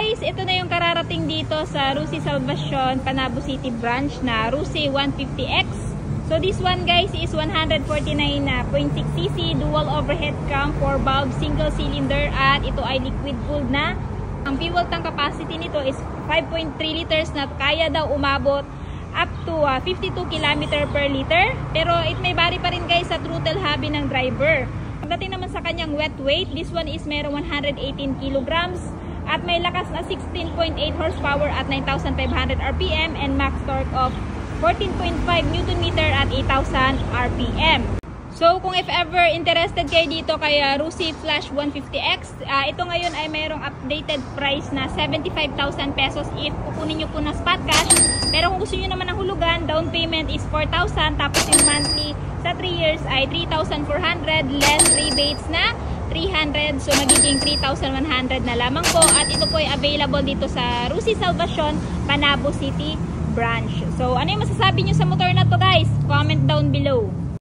guys, ito na yung kararating dito sa Rusi Salvacion, Panabo City branch na Rusi 150X. So this one guys is 149.6cc, dual overhead cam, 4 valve, single cylinder, at ito ay liquid cooled na. Ang fuel tank capacity nito is 5.3 liters na kaya daw umabot up to 52 km per liter. Pero it may vary pa rin guys sa throttle hobby ng driver. Pagdating naman sa kanyang wet weight, this one is meron 118 kilograms. At may lakas na 16.8 horsepower at 9,500 RPM and max torque of 14.5 Nm at 8,000 RPM. So kung if ever interested kayo dito kay Rusi Flash 150X, ito ngayon ay mayroong updated price na 75,000 pesos if kukunin nyo po ng spot cash. Pero kung gusto nyo naman ng hulugan, down payment is 4,000, tapos yung monthly sa 3 years ay 3,400 less rebates na 300, so magiging 3,100 na lamang po. At ito po ay available dito sa Rusi Salvacion, Panabo City branch. So ano yung masasabi nyo sa motor na to guys? Comment down below.